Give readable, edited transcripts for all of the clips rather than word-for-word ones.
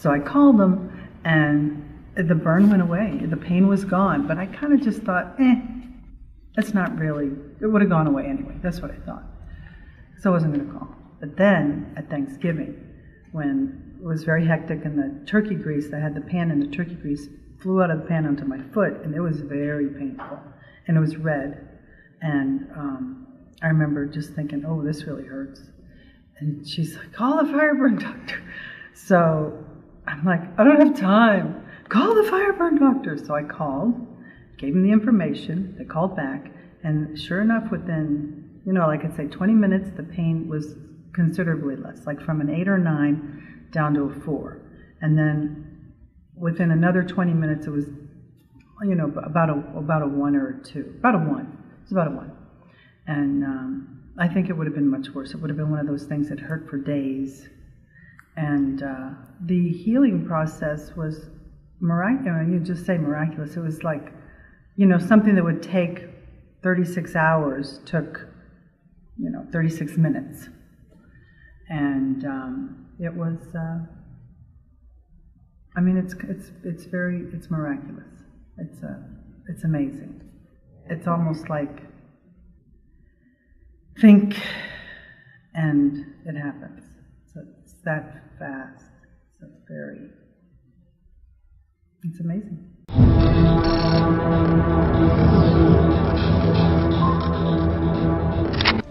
So I called them, and the burn went away. The pain was gone, but I kind of just thought, that's not really, it would have gone away anyway. That's what I thought. So I wasn't going to call. But then at Thanksgiving, when it was very hectic and the turkey grease, I had the pan and the turkey grease flew out of the pan onto my foot, and it was very painful. And it was red. And I remember just thinking, oh, this really hurts. And she's like, call the fire burn doctor. So I'm like, I don't have time. Call the fire burn doctor. So I called, gave them the information. They called back. And sure enough, within, like I'd say 20 minutes, the pain was considerably less, like from an 8 or 9 down to a 4. And then within another 20 minutes, it was, about a 1 or a 2. About a 1. It's about a 1. And I think it would have been much worse. It would have been one of those things that hurt for days. And the healing process was miraculous. You just say miraculous. It was like, something that would take 36 hours took, 36 minutes. And it was, it's miraculous. It's amazing. It's almost like think and it happens. So it's that fast. So it's amazing.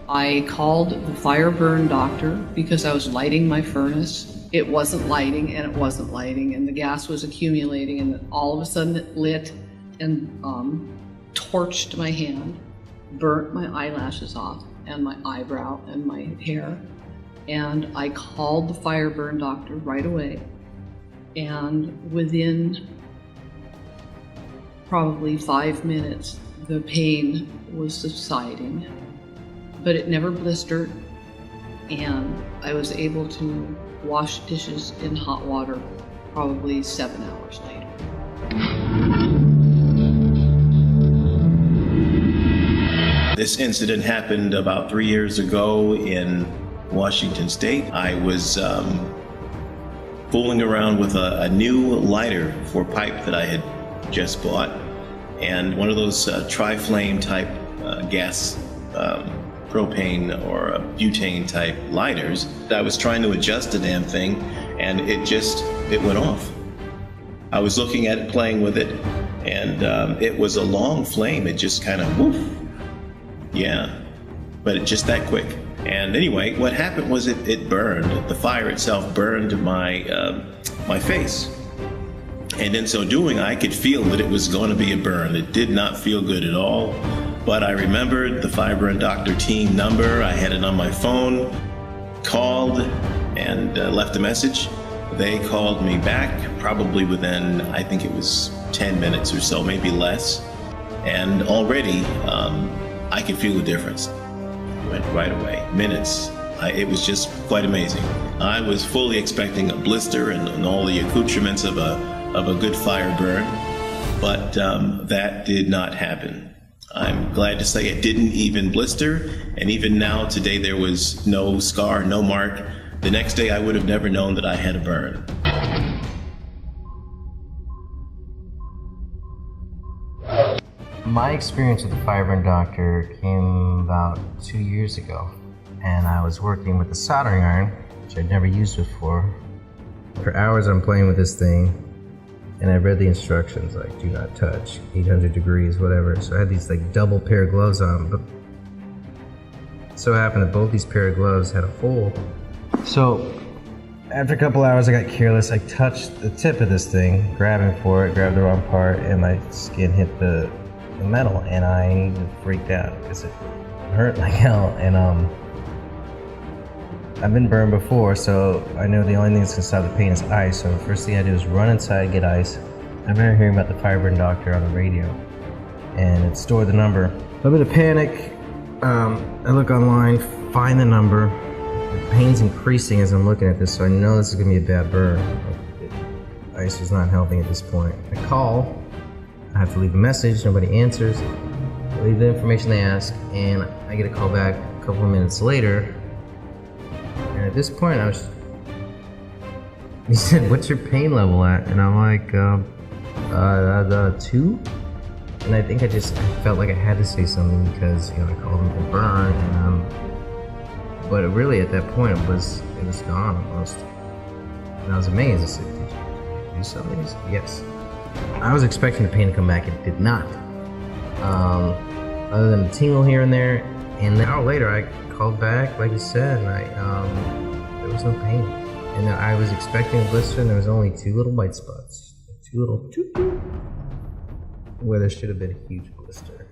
I called the fire burn doctor because I was lighting my furnace. It wasn't lighting and it wasn't lighting, and the gas was accumulating, and then all of a sudden it lit and torched my hand, burnt my eyelashes off and my eyebrow and my hair. And I called the fire burn doctor right away, and within probably 5 minutes the pain was subsiding, but it never blistered, and I was able to wash dishes in hot water probably 7 hours later. This incident happened about 3 years ago in Washington State. I was fooling around with a new lighter for pipe that I had just bought, and one of those tri-flame type gas propane or butane type lighters. I was trying to adjust the damn thing, and it went off. I was looking at it, playing with it, and it was a long flame. It just kind of woof. Yeah, but it just that quick. And anyway, what happened was it burned. The fire itself burned my face. And in so doing, I could feel that it was going to be a burn. It did not feel good at all. But I remembered the fire burn doctor team number. I had it on my phone, called and left a message. They called me back probably within, I think it was 10 minutes or so, maybe less. And already I could feel the difference. Went right away, minutes. It was just quite amazing. I was fully expecting a blister and all the accoutrements of a good fire burn, but that did not happen. I'm glad to say it didn't even blister, and even now, today, there was no scar, no mark. The next day, I would have never known that I had a burn. My experience with the fire burn doctor came about 2 years ago, and I was working with a soldering iron, which I'd never used before. For hours, I'm playing with this thing, and I read the instructions, like, do not touch, 800 degrees, whatever. So I had these, like, double pair of gloves on, but it so happened that both these pair of gloves had a hole. So after a couple hours, I got careless. I touched the tip of this thing, grabbing for it, grabbed the wrong part, and my skin hit the metal, and I freaked out because it hurt like hell. And I've been burned before, so I know the only thing that's gonna stop the pain is ice. So the first thing I do is run inside, get ice. I remember hearing about the fire burn doctor on the radio, and it stored the number. I'm in a panic. I look online, find the number. The pain's increasing as I'm looking at this, so I know this is gonna be a bad burn. Ice is not helping at this point. I call. I have to leave a message. Nobody answers. I leave the information they ask, and I get a call back a couple of minutes later. And at this point, I was He said, "What's your pain level at?" And I'm like, 2. And I think I felt like I had to say something because, I called him a burn, but really at that point it was gone almost. And I was amazed. I said, "Did you do something?" He said, "Yes." I was expecting the pain to come back. It did not. Other than a tingle here and there. And an hour later, I called back, like you said, and there was no pain. And I was expecting a blister, and there was only 2 little white spots. 2 little where there should have been a huge blister.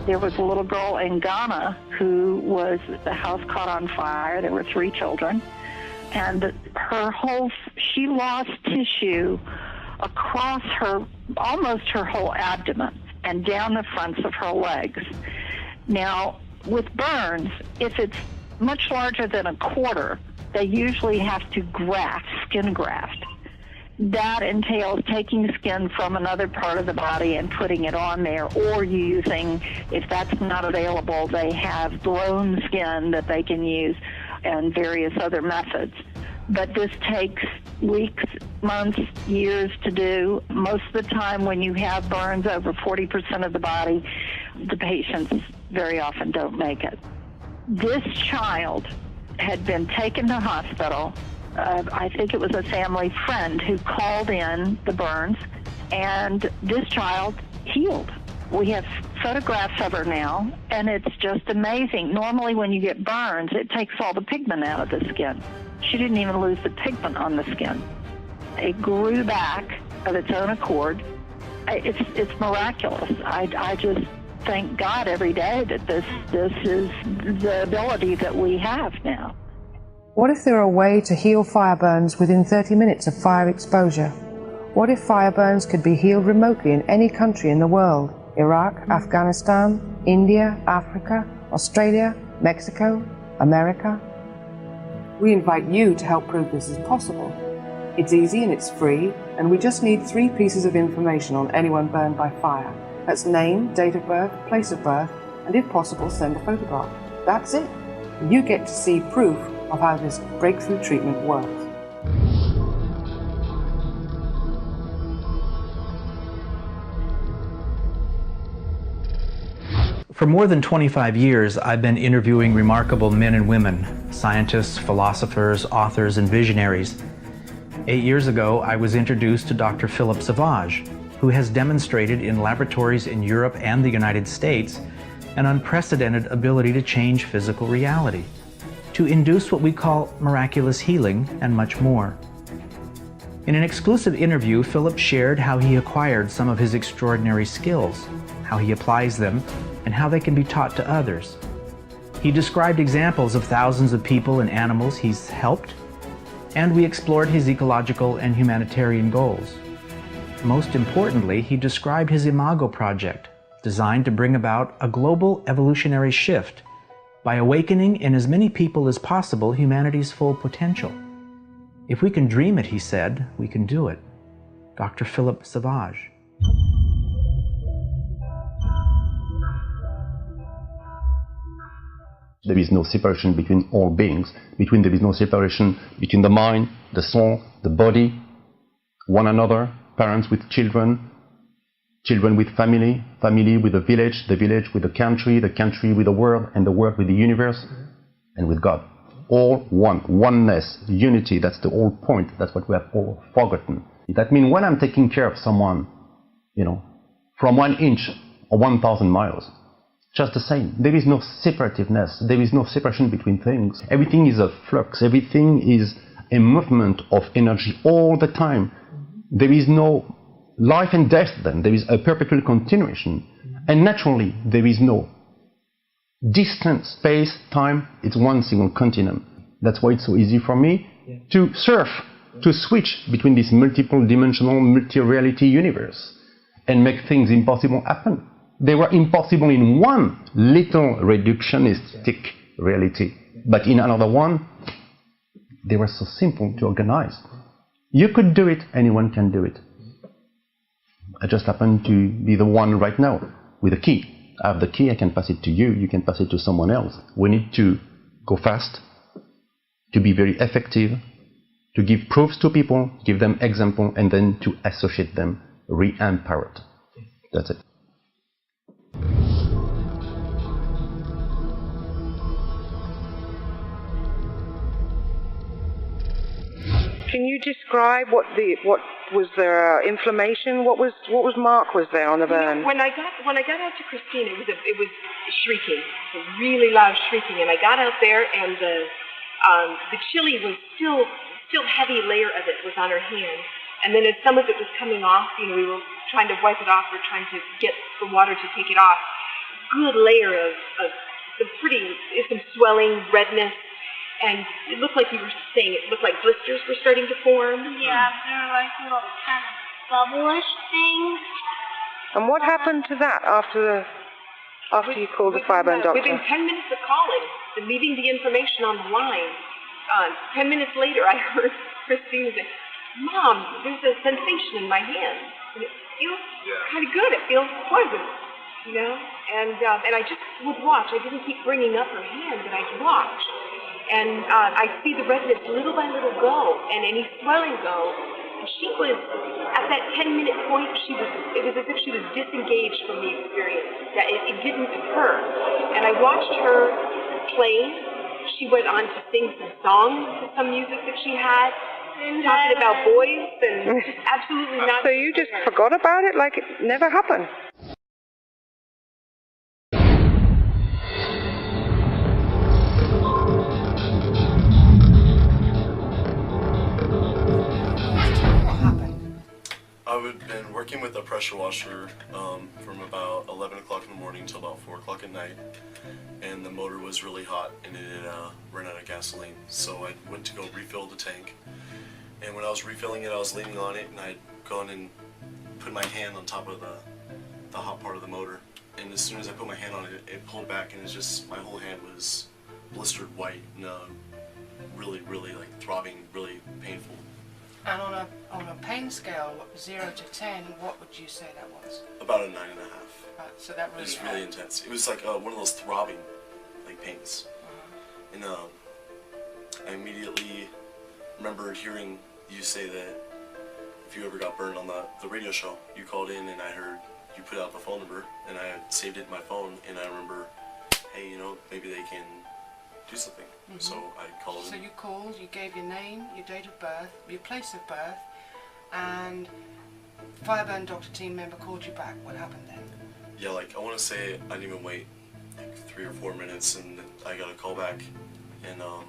There was a little girl in Ghana who the house caught on fire. There were 3 children. And she lost tissue across almost her whole abdomen and down the fronts of her legs. Now, with burns, if it's much larger than a quarter, they usually have to skin graft. That entails taking skin from another part of the body and putting it on there, or using, if that's not available, they have blown skin that they can use and various other methods. But this takes weeks, months, years to do. Most of the time when you have burns over 40% of the body, the patients very often don't make it. This child had been taken to hospital. I think it was a family friend who called in the burns, and this child healed. We have photographs of her now, and it's just amazing. Normally when you get burns, it takes all the pigment out of the skin. She didn't even lose the pigment on the skin. It grew back of its own accord. It's miraculous. I just thank God every day that this is the ability that we have now. What if there are a way to heal fire burns within 30 minutes of fire exposure? What if fire burns could be healed remotely in any country in the world? Iraq, Afghanistan, India, Africa, Australia, Mexico, America? We invite you to help prove this is possible. It's easy and it's free, and we just need 3 pieces of information on anyone burned by fire. That's name, date of birth, place of birth, and if possible, send a photograph. That's it. You get to see proof of how this breakthrough treatment works. For more than 25 years, I've been interviewing remarkable men and women, scientists, philosophers, authors, and visionaries. 8 years ago, I was introduced to Dr. Philip Savage, who has demonstrated in laboratories in Europe and the United States an unprecedented ability to change physical reality, to induce what we call miraculous healing, and much more. In an exclusive interview, Philip shared how he acquired some of his extraordinary skills, how he applies them, and how they can be taught to others. He described examples of thousands of people and animals he's helped, and we explored his ecological and humanitarian goals. Most importantly, he described his Imago project, designed to bring about a global evolutionary shift by awakening in as many people as possible humanity's full potential. If we can dream it, he said, we can do it. Dr. Philip Savage. There is no separation between all beings. There is no separation between the mind, the soul, the body, one another, parents with children, children with family, family with the village with the country with the world, and the world with the universe, and with God. All one, oneness, unity, that's the whole point. That's what we have all forgotten. That means when I'm taking care of someone, from 1 inch or 1,000 miles, just the same. There is no separativeness. There is no separation between things. Everything is a flux. Everything is a movement of energy all the time. There is no life and death then. There is a perpetual continuation. And naturally, there is no distance, space, time. It's one single continuum. That's why it's so easy for me to surf, to switch between this multiple dimensional, multi-reality universe and make things impossible happen. They were impossible in one little reductionistic reality, but in another one, they were so simple to organize. You could do it, anyone can do it. I just happen to be the one right now with a key. I have the key, I can pass it to you, you can pass it to someone else. We need to go fast, to be very effective, to give proofs to people, give them example, and then to associate them, re-empower it. That's it. Can you describe what was the inflammation? What mark was there on the burn? When I got out to Christine, it was shrieking, a really loud shrieking, and I got out there, and the chili was still heavy layer of it was on her hand, and then as some of it was coming off, we were trying to wipe it off or trying to get the water to take it off. Good layer of some swelling, redness. And it looked like you were saying, it looked like blisters were starting to form. Yeah, they're like little kind of bubblish things. And what happened to that after you called the fireburn doctor? Within 10 minutes of calling and leaving the information on the line, 10 minutes later I heard Christine say, "Mom, there's a sensation in my hand. And it feels kind of good. It feels pleasant, And I just would watch. I didn't keep bringing up her hand, but I'd watch. And I see the redness little by little go, and any swelling go. And she was, at that 10-minute point, it was as if she was disengaged from the experience. That it didn't occur. And I watched her playing. She went on to sing some songs, some music that she had, talking about boys, and just absolutely not. So you just forgot about it like it never happened? I've been working with a pressure washer from about 11 o'clock in the morning till about 4 o'clock at night, and the motor was really hot and it had run out of gasoline, so I went to go refill the tank. And when I was refilling it, I was leaning on it, and I'd gone and put my hand on top of the hot part of the motor, and as soon as I put my hand on it, it pulled back, and it's just, my whole hand was blistered white and really like throbbing, really painful. And on a pain scale, 0 to 10, what would you say that was? About a 9.5. So that really it was really intense. It was like one of those throbbing, like pains. And I immediately remember hearing you say that if you ever got burned on the radio show, you called in and I heard you put out the phone number, and I had saved it in my phone, and I remember, hey, maybe they can do something. So I called in. So you called, you gave your name, your date of birth, your place of birth, and fireburn doctor team member called you back. What happened then? Yeah, I want to say I didn't even wait 3 or 4 minutes, and I got a call back, and I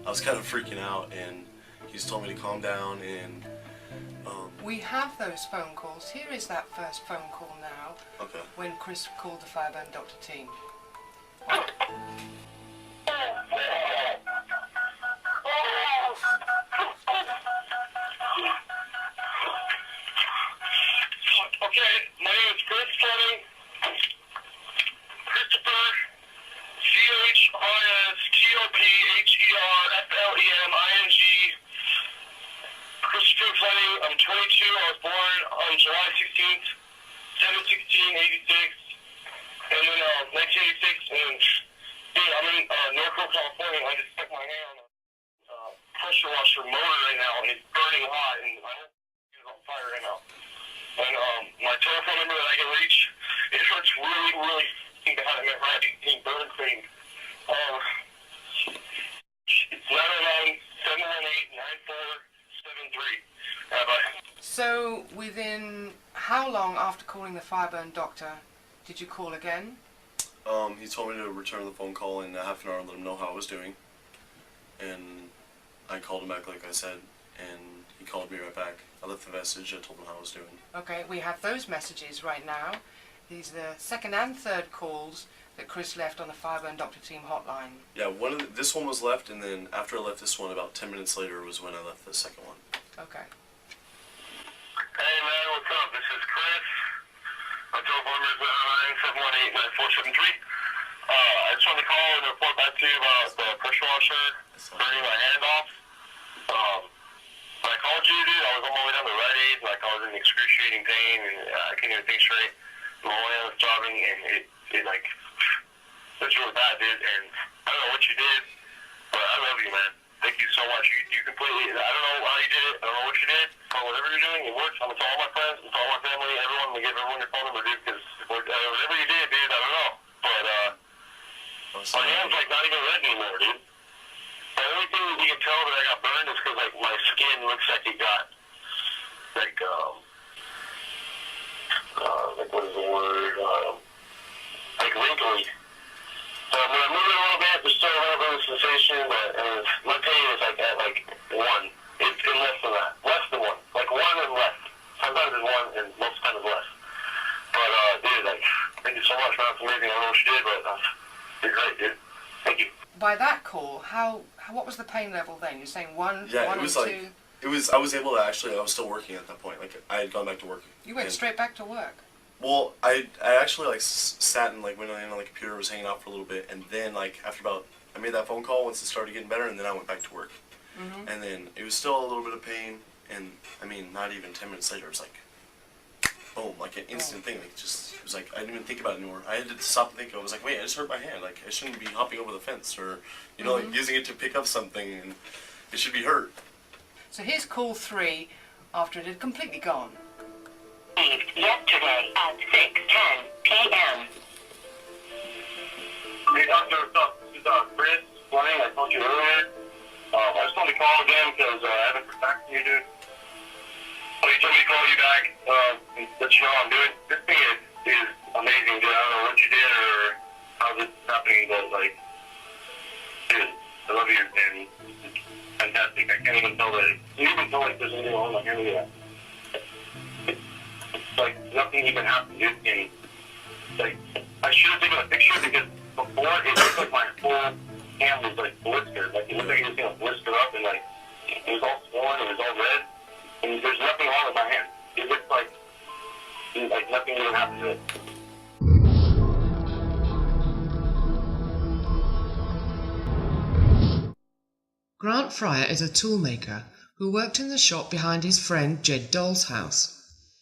was kind of freaking out, and he just told me to calm down, and we have those phone calls. Here is that first phone call now. Okay. When Chris called the fireburn doctor team. Okay, my name is Chris Fleming. Christopher, CHRISTOPHERFLEMING. Christopher Fleming, I'm 22. I was born on July 16th, 7/16/86. And then 1986, and I'm in Norco, California. I just stuck my hand on a pressure washer motor right now, and it's burning hot, and I hope it's on fire right now. And my telephone number that I can reach, it hurts really, really bad. I meant right in burn thing. It's 909-718-9473. So within how long after calling the fireburn doctor did you call again? He told me to return the phone call in a half an hour and let him know how I was doing. And I called him back like I said, and he called me right back. I left the message, I told him how I was doing. Okay, we have those messages right now. These are the second and third calls that Chris left on the fireburn doctor team hotline. Yeah, this one was left, and then after I left this one, about 10 minutes later was when I left the second one. Okay. Hey man, what's up? This is Chris. My telephone number is 909-718-9473. I just wanted to call and report back to you about the pressure washer burning my hand off. When I called you, dude, I was on my way down the Rite Aid, I was in excruciating pain, and I couldn't even think straight. My whole hand was throbbing, and it dude, like, that's really bad, dude, and I don't know what you did, but I love you, man. Thank you so much. You completely, I don't know how you did it, I don't know what you did, but whatever you're doing, it works. I'm gonna tell all my friends, I'm gonna tell all my family, everyone, I'm gonna give everyone your phone number, dude, because whatever you did, dude, I don't know, but, my hand's, like, not even red anymore, dude. The only thing that you can tell that I got burned is because, like, my skin looks like it got, like, what is the word, like, wrinkly. So when I move it a little bit, there's still a little bit of sensation, but my pain is, like, at, like, 1. It's less than that. Less than 1. Like, 1 and less. Sometimes it's 1, and most times it's less. But, dude, like, thank you so much, man. It's amazing. I don't know what you did, but you're great, dude. Thank you. By that call, what was the pain level then? You're saying 1, Yeah, 1 it was and like 2? it was. I was able to actually. I was still working at that point. Like I had gone back to work. You went straight back to work. Well, I actually like sat and like went on the computer, was hanging out for a little bit, and then like after about I made that phone call once it started getting better, and then I went back to work. Mm-hmm. And then it was still a little bit of pain, and I mean not even 10 minutes later, it was like boom, like an instant thing. Like just it was like I didn't even think about it anymore. I had to stop and think. I was like, wait, I just hurt my hand. Like I shouldn't be hopping over the fence or like using it to pick up something, and it should be hurt. So here's call 3 after it had completely gone. Yesterday at 6:10 p.m. Hey, Doctor, what's up? This is Chris Fleming. I told you earlier. I just wanted to call again because I haven't heard back from you, dude. So you told me to call you back and let you know I'm doing. This thing is amazing, dude. I don't know what you did or how this is happening, but like, dude, I love you, and it's fantastic. I can't even tell that. You even tell like there's anything wrong with my hand with that. Like nothing even happened, dude. And like I should have taken a picture because before it looked like my whole hand was like blistered. Like it looked like it was gonna blister up and like it was all swollen, it was all red. And there's nothing wrong with my hand. It looks like nothing even happened to it. Grant Fryer is a toolmaker who worked in the shop behind his friend Jed Dole's house.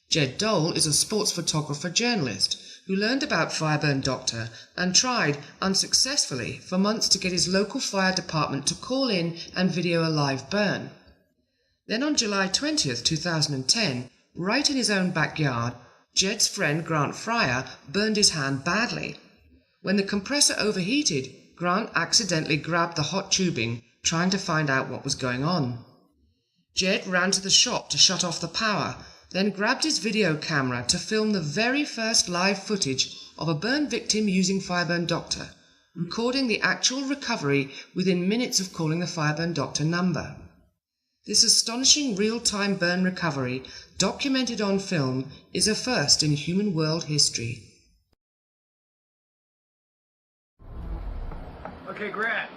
Jed Dole is a sports photographer journalist who learned about Fireburn Doctor and tried, unsuccessfully, for months to get his local fire department to call in and video a live burn. Then on July 20th, 2010, right in his own backyard, Jed's friend Grant Fryer burned his hand badly. When the compressor overheated, Grant accidentally grabbed the hot tubing, trying to find out what was going on. Jed ran to the shop to shut off the power, then grabbed his video camera to film the very first live footage of a burn victim using Fireburn Doctor, recording the actual recovery within minutes of calling the Fireburn Doctor number. This astonishing real-time burn recovery, documented on film, is a first in human world history. Okay, Grant.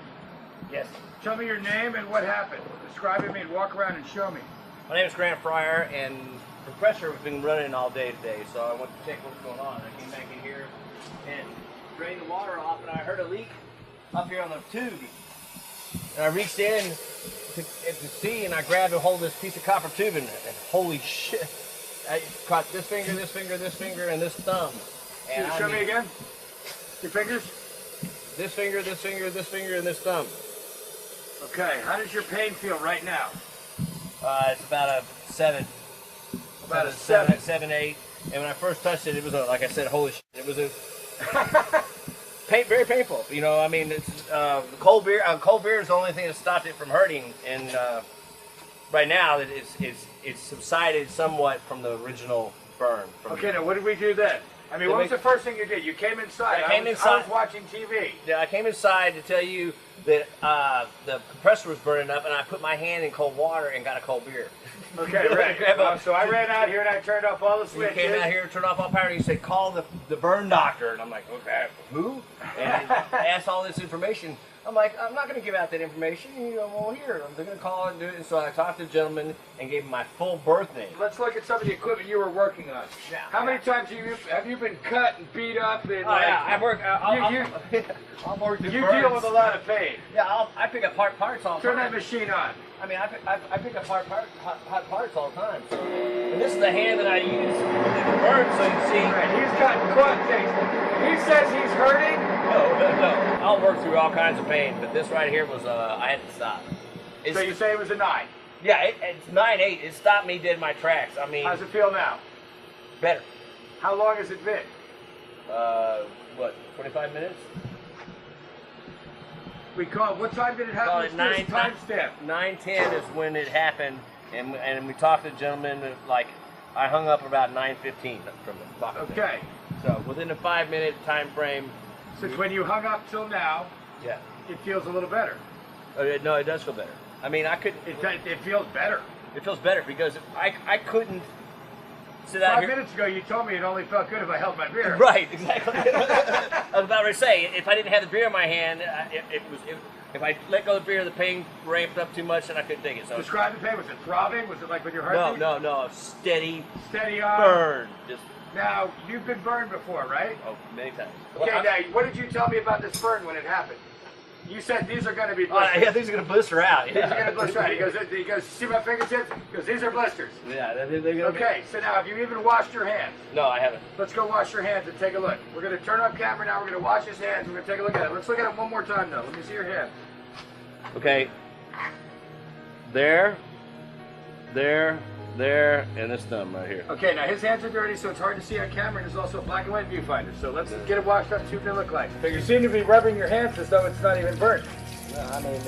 Yes. Tell me your name and what happened. Describe it to me and walk around and show me. My name is Grant Fryer, and the compressor has been running all day today, so I went to check what's going on. I came back in here and drained the water off, and I heard a leak up here on the tube. And I reached in to see, and I grabbed a hold of this piece of copper tubing, and holy shit, I caught this finger, this finger, this finger, and this thumb. And show me again. Your fingers? This finger, this finger, this finger, and this thumb. Okay, how does your pain feel right now? It's about a 7. About a 7? 7, 8. And when I first touched it, it was like I said, holy shit. It was very painful. You know, I mean, it's the cold beer. Cold beer is the only thing that stopped it from hurting. And right now, it's subsided somewhat from the original burn. Okay, now what did we do then? I mean, what was the first thing you did? You came inside. I was watching TV. Yeah, I came inside to tell you that the compressor was burning up, and I put my hand in cold water and got a cold beer. Okay, right. So I ran out here and I turned off all the switches. You came out here and turned off all power, and you said, call the burn doctor. And I'm like, okay, who? And I asked all this information I'm like, I'm not going to give out that information. You know, well, here, they're going to call and do it. And so I talked to the gentleman and gave him my full birth name. Let's look at some of the equipment you were working on. Yeah. How many times have you been cut and beat up? And I work. I'll work. You deal with a lot of pain. Yeah, I pick up parts all the time. Turn that machine on. I mean, I pick up hot parts all the time. So, and this is the hand that I use with the burn, so you can see. Right, he's got quad things. He says he's hurting. No. I'll work through all kinds of pain, but this right here was I had to stop. So you say it was a 9? Yeah, it's 9/8. It stopped me dead in my tracks. I mean, how's it feel now? Better. How long has it been? What? 25 minutes. What time did it happen? Timestamp. 9:10 is when it happened, and we talked to the gentleman. Like, I hung up about 9:15 from the talking. Okay. So within a 5-minute time frame. Since when you hung up till now, yeah, it feels a little better. No, it does feel better. I mean, I couldn't. It feels better. It feels better because I couldn't sit out here. 5 minutes ago, you told me it only felt good if I held my beer. Right, exactly. I was about to say, if I didn't have the beer in my hand, if I let go of the beer, the pain ramped up too much, and I couldn't take it. So describe the pain. Was it throbbing? Was it like when your heart beat? No. Steady on. Burn. Just. Now, you've been burned before, right? Oh, many times. Okay, now, what did you tell me about this burn when it happened? You said these are going to be blisters. Yeah, these are going to blister out. These are going to blister out. He goes, see my fingertips? He goes, these are blisters. Yeah, they're going to Okay, so now, have you even washed your hands? No, I haven't. Let's go wash your hands and take a look. We're going to turn up camera now. We're going to wash his hands. We're going to take a look at it. Let's look at it one more time, though. Let me see your hand. Okay. There, and this thumb right here. Okay, now his hands are dirty, so it's hard to see on camera, and there's also a black and white viewfinder. So let's get it washed up and see what they look like. So you seem to be rubbing your hands as though it's not even burnt. No, I mean,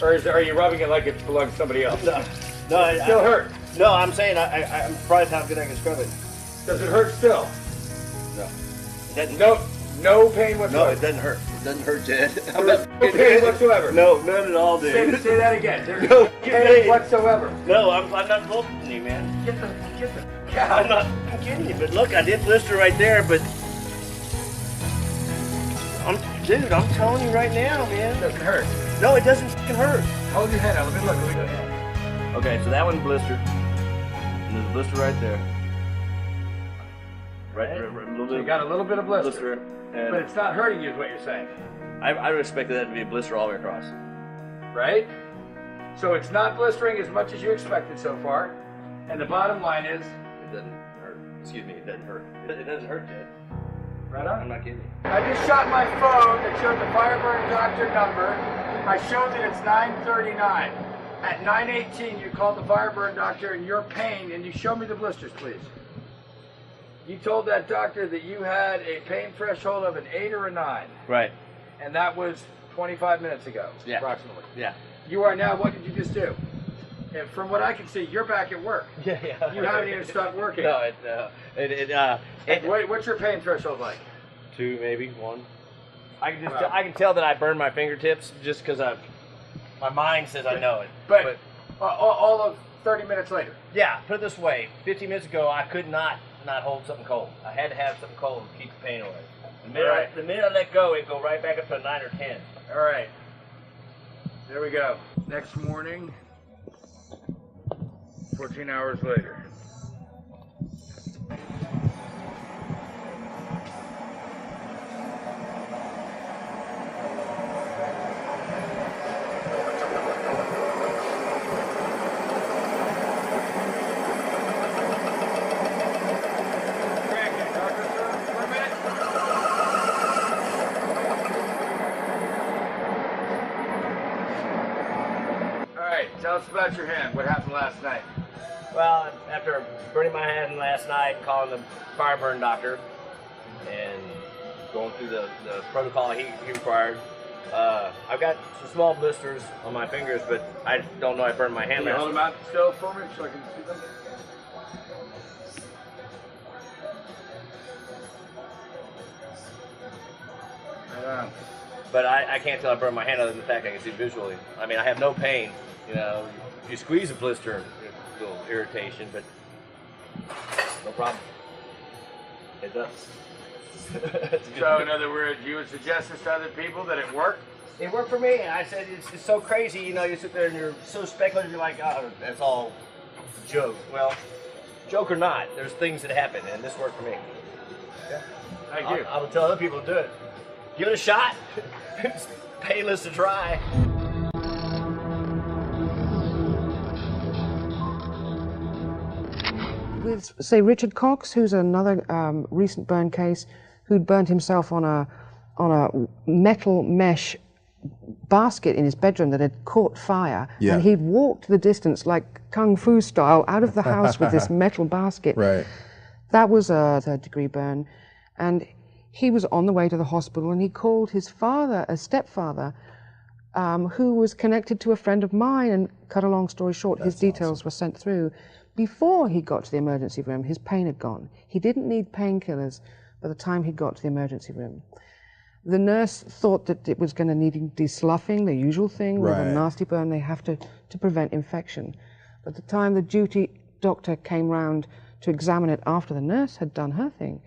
or are you rubbing it like it belongs to somebody else? No, it still hurt. No, I'm saying I'm surprised how good I can scrub it. Does it hurt still? No. No pain whatsoever. No, it doesn't hurt. It doesn't hurt, Jed. No pain whatsoever. No, none at all, dude. Say that again. There's no pain whatsoever. No, I'm not bullshitting you, man. Get the I'm not kidding you, but look, I did blister right there, but I'm telling you right now, man. It doesn't hurt. No, it doesn't fucking hurt. Hold your head out. Let me look. Okay, so that one blistered. And there's a blister right there. Right. So you got a little bit of blister. And but it's not hurting you is what you're saying. I would expect that to be a blister all the way across. Right? So it's not blistering as much as you expected so far. And the bottom line is... It doesn't hurt. Excuse me, it doesn't hurt. It doesn't hurt, Jed. Right on. I'm not kidding. I just shot my phone that showed the Fireburn doctor number. I showed that it's 9:39. At 9:18, you called the Fireburn doctor in your pain, and you showed me the blisters, please. You told that doctor that you had a pain threshold of an 8 or a 9. Right. And that was 25 minutes ago, yeah. approximately. Yeah. You are now, what did you just do? And from what I can see, you're back at work. Yeah. You haven't even stopped working. No, what's your pain threshold like? 2, maybe 1. I can tell that I burned my fingertips just because my mind says I know it. But all of 30 minutes later. Yeah. Put it this way: 15 minutes ago, I could not hold something cold. I had to have something cold to keep the pain away. The minute I let go, it go right back up to a 9 or 10. All right. There we go. Next morning, 14 hours later. Tell us about your hand. What happened last night? Well, after burning my hand last night, calling the Fireburn doctor, and going through the protocol he required, I've got some small blisters on my fingers, but I don't know I burned my hand last night. Hold them out still for me so I can see them. But I can't tell I burned my hand other than the fact I can see visually. I mean, I have no pain. You know, if you squeeze a blister, a little irritation, but no problem. It does. So, in other words, you would suggest this to other people that it worked? it worked for me. And I said, it's so crazy, you know, you sit there and you're so speculative, you're like, oh, that's all joke. Well, joke or not, there's things that happen, and this worked for me. Yeah. Thank you. I would tell other people to do it. Give it a shot. It's painless to try. With, say, Richard Cox, who's another recent burn case, who'd burned himself on a metal mesh basket in his bedroom that had caught fire, Yeah. and he'd walked the distance like kung fu style out of the house with this metal basket. Right. That was a third-degree burn, and he was on the way to the hospital, and he called his father, a stepfather, who was connected to a friend of mine, and cut a long story short, his details were sent through. Before he got to the emergency room, his pain had gone. He didn't need painkillers by the time he got to the emergency room. The nurse thought that it was going to need desloughing, the usual thing with a nasty burn they have to prevent infection. But the time the duty doctor came round to examine it after the nurse had done her thing,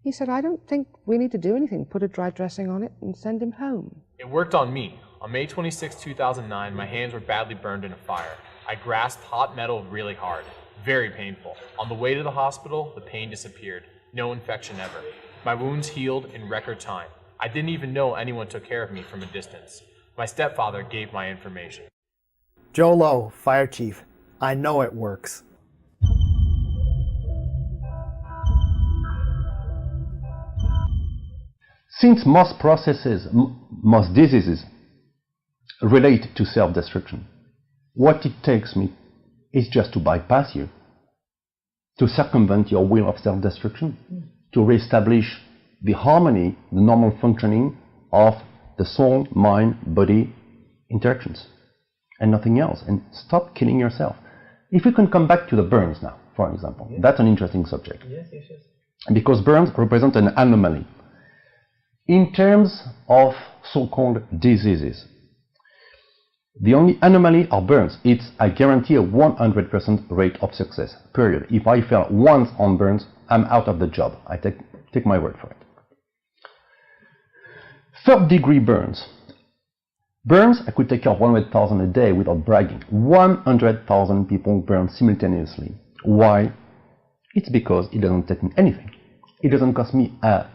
he said, I don't think we need to do anything. Put a dry dressing on it and send him home. It worked on me. On May 26, 2009, my hands were badly burned in a fire. I grasped hot metal really hard. Very painful. On the way to the hospital, the pain disappeared. No infection ever. My wounds healed in record time. I didn't even know anyone took care of me from a distance. My stepfather gave my information. Joe Lowe, Fire Chief. I know it works. Since most processes, most diseases relate to self-destruction, what it takes me is just to bypass you, to circumvent your will of self-destruction, to reestablish the harmony, the normal functioning of the soul, mind, body interactions, and nothing else, and stop killing yourself. If we can come back to the burns now, for example, that's an interesting subject. Yes. Because burns represent an anomaly. In terms of so-called diseases, the only anomaly are burns. It's, I guarantee, a 100% rate of success, period. If I fail once on burns, I'm out of the job. I take my word for it. Third-degree burns. Burns, I could take care of 100,000 a day without bragging. 100,000 people burn simultaneously. Why? It's because it doesn't take me anything. It doesn't cost me an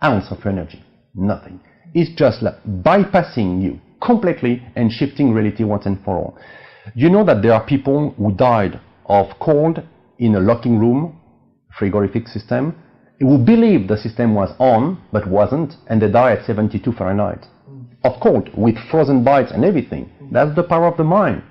ounce of energy. Nothing. It's just like bypassing you completely and shifting reality once and for all. You know that there are people who died of cold in a locking room, frigorific system, who believed the system was on, but wasn't, and they die at 72 Fahrenheit. Of cold, with frozen bites and everything. That's the power of the mind.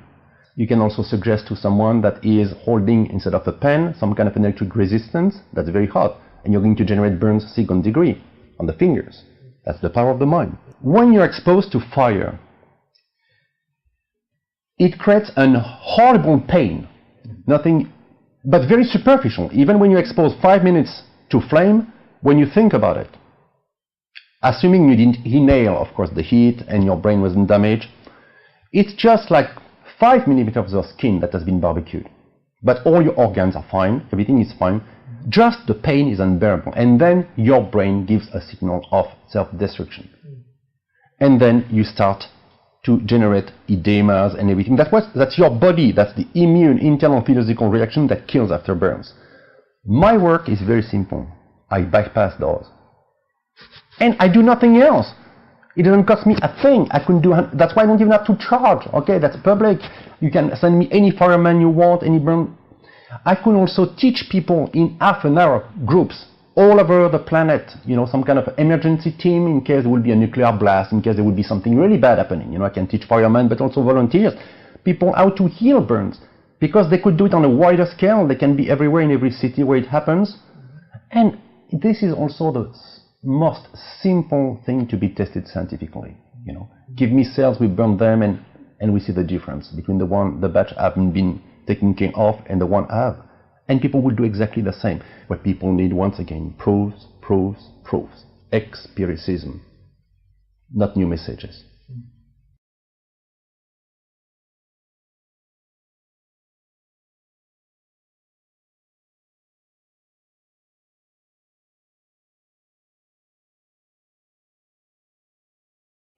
You can also suggest to someone that is holding, instead of a pen, some kind of an electric resistance that's very hot, and you're going to generate burns second degree on the fingers. That's the power of the mind. When you're exposed to fire, it creates an horrible pain, nothing but very superficial. Even when you expose 5 minutes to flame, when you think about it, assuming you didn't inhale, of course, the heat and your brain wasn't damaged, it's just like 5 millimeters of skin that has been barbecued. But all your organs are fine, everything is fine, just the pain is unbearable. And then your brain gives a signal of self-destruction. And then you start to generate edemas and everything. That's your body, that's the immune, internal physiological reaction that kills after burns. My work is very simple. I bypass those. And I do nothing else. It doesn't cost me a thing. I couldn't do. That's why I don't even have to charge. Okay, that's public. You can send me any fireman you want, any burn. I could also teach people in half an hour groups all over the planet, you know, some kind of emergency team in case there will be a nuclear blast, in case there will be something really bad happening. You know, I can teach firemen, but also volunteers, people how to heal burns, because they could do it on a wider scale. They can be everywhere in every city where it happens. And this is also the most simple thing to be tested scientifically. You know, give me cells, we burn them, and we see the difference between the batch haven't been taken care of and the one I have. And people will do exactly the same. What people need, once again, proofs. Empiricism, not new messages.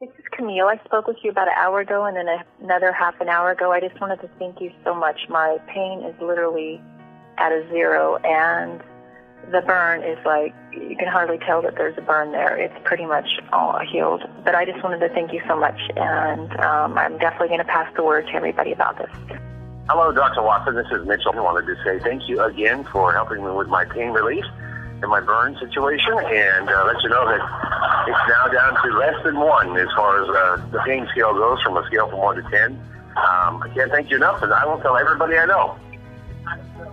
This is Camille. I spoke with you about an hour ago and then another half an hour ago. I just wanted to thank you so much. My pain is literally at a zero, and the burn is like, you can hardly tell that there's a burn there. It's pretty much all healed. But I just wanted to thank you so much, and I'm definitely going to pass the word to everybody about this. Hello, Dr. Watson. This is Mitchell. I wanted to say thank you again for helping me with my pain relief and my burn situation, and let you know that it's now down to less than 1 as far as the pain scale goes, from a scale from 1 to 10. I can't thank you enough, and I will tell everybody I know.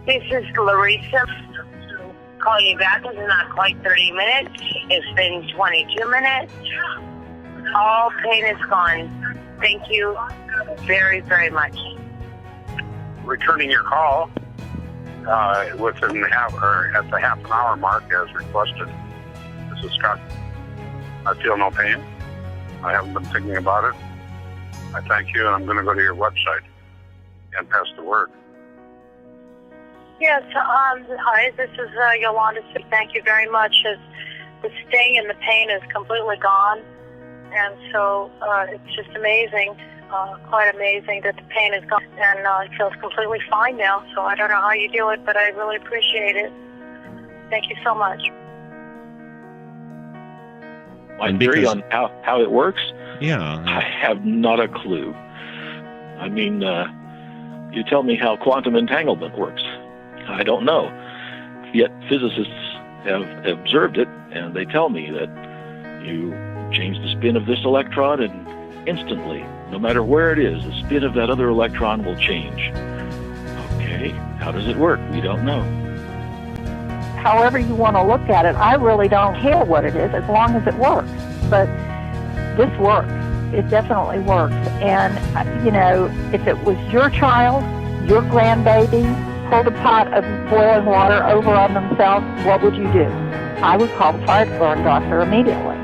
This is Larissa. Calling you back. It's not quite 30 minutes. It's been 22 minutes. All pain is gone. Thank you very, very much. Returning your call within at the half an hour mark as requested. This is Scott. I feel no pain. I haven't been thinking about it. I thank you, and I'm going to go to your website and pass the word. Yes, hi, this is Yolanda. Thank you very much. The sting and the pain is completely gone, and so it's just amazing, quite amazing that the pain is gone, and it feels completely fine now. So I don't know how you do it, but I really appreciate it. Thank you so much. My theory on how it works? Yeah. I have not a clue. I mean, you tell me how quantum entanglement works. I don't know. Yet physicists have observed it, and they tell me that you change the spin of this electron, and instantly, no matter where it is, the spin of that other electron will change. Okay, how does it work? We don't know. However you want to look at it, I really don't care what it is as long as it works. But this works. It definitely works. And, you know, if it was your child, your grandbaby, pulled a pot of boiling water over on themselves, what would you do? I would call the fire department doctor immediately,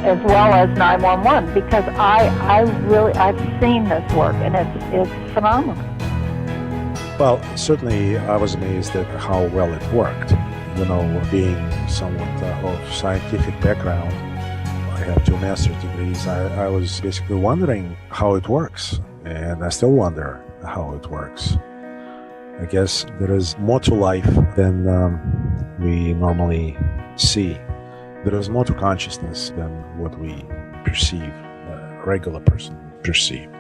as well as 911, because I've seen this work, and it's phenomenal. Well, certainly I was amazed at how well it worked. You know, being somewhat of scientific background, I have 2 master's degrees. I was basically wondering how it works, and I still wonder how it works. I guess there is more to life than we normally see. There is more to consciousness than what we perceive, a regular person perceive.